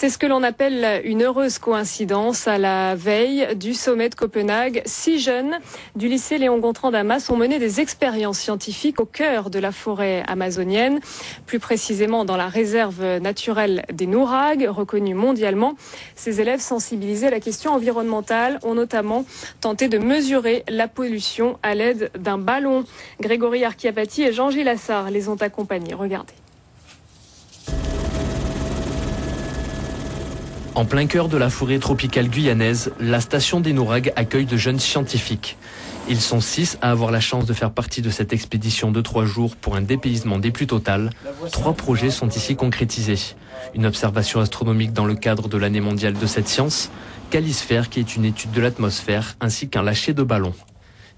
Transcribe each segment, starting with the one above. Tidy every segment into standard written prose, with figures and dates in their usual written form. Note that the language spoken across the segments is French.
C'est ce que l'on appelle une heureuse coïncidence. À la veille du sommet de Copenhague, 6 jeunes du lycée Léon Gontran d'Amas ont mené des expériences scientifiques au cœur de la forêt amazonienne, plus précisément dans la réserve naturelle des Nourag, reconnue mondialement. Ces élèves sensibilisés à la question environnementale ont notamment tenté de mesurer la pollution à l'aide d'un ballon. Grégory Archiapati et Jean-Gilles Assard les ont accompagnés. Regardez. En plein cœur de la forêt tropicale guyanaise, la station des Nourag accueille de jeunes scientifiques. Ils sont 6 à avoir la chance de faire partie de cette expédition de 3 jours pour un dépaysement des plus totales. 3 projets sont ici concrétisés. Une observation astronomique dans le cadre de l'année mondiale de cette science, Calisphère qui est une étude de l'atmosphère, ainsi qu'un lâcher de ballon.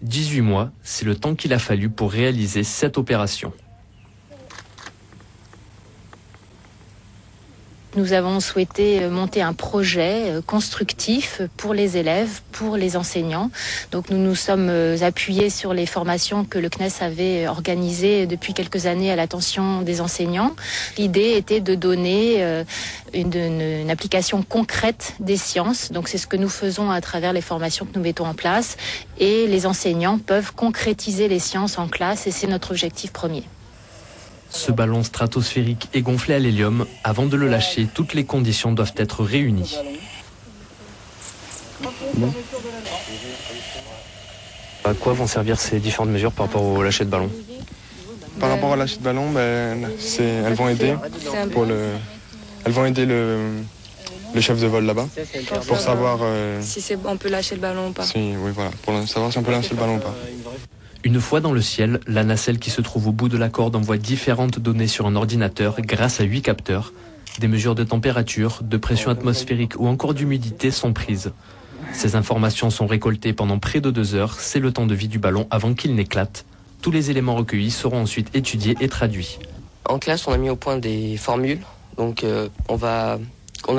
18 mois, c'est le temps qu'il a fallu pour réaliser cette opération. Nous avons souhaité monter un projet constructif pour les élèves, pour les enseignants. Donc nous nous sommes appuyés sur les formations que le CNES avait organisées depuis quelques années à l'attention des enseignants. L'idée était de donner une application concrète des sciences. Donc c'est ce que nous faisons à travers les formations que nous mettons en place. Et les enseignants peuvent concrétiser les sciences en classe et c'est notre objectif premier. Ce ballon stratosphérique est gonflé à l'hélium. Avant de le lâcher, toutes les conditions doivent être réunies. Bon. À quoi vont servir ces différentes mesures par rapport au lâcher de ballon? Par rapport au lâcher de ballon, elles vont aider le chef de vol là-bas pour savoir si on peut lâcher le ballon ou pas. Pour savoir si on peut lâcher le ballon ou pas. Une fois dans le ciel, la nacelle qui se trouve au bout de la corde envoie différentes données sur un ordinateur grâce à 8 capteurs. Des mesures de température, de pression atmosphérique ou encore d'humidité sont prises. Ces informations sont récoltées pendant près de 2 heures. C'est le temps de vie du ballon avant qu'il n'éclate. Tous les éléments recueillis seront ensuite étudiés et traduits. En classe, on a mis au point des formules. Donc on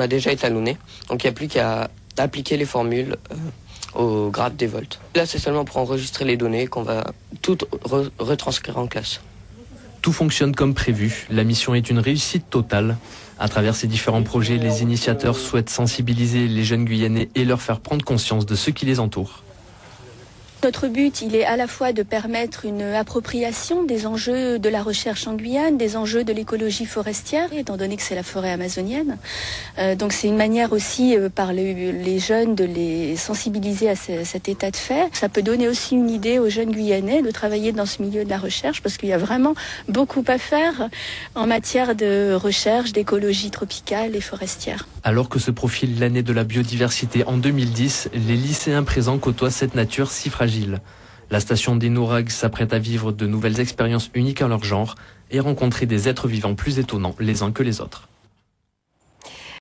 a déjà étalonné. Donc il n'y a plus qu'à appliquer les formules au grade des volts. Là, c'est seulement pour enregistrer les données qu'on va toutes retranscrire en classe. Tout fonctionne comme prévu. La mission est une réussite totale. À travers ces différents projets, les initiateurs souhaitent sensibiliser les jeunes Guyanais et leur faire prendre conscience de ce qui les entoure. Notre but, il est à la fois de permettre une appropriation des enjeux de la recherche en Guyane, des enjeux de l'écologie forestière, étant donné que c'est la forêt amazonienne. Donc c'est une manière aussi par les jeunes de les sensibiliser à cet état de fait. Ça peut donner aussi une idée aux jeunes Guyanais de travailler dans ce milieu de la recherche parce qu'il y a vraiment beaucoup à faire en matière de recherche, d'écologie tropicale et forestière. Alors que se profile l'année de la biodiversité en 2010, les lycéens présents côtoient cette nature si fragile. La station des Nourag s'apprête à vivre de nouvelles expériences uniques en leur genre et rencontrer des êtres vivants plus étonnants les uns que les autres.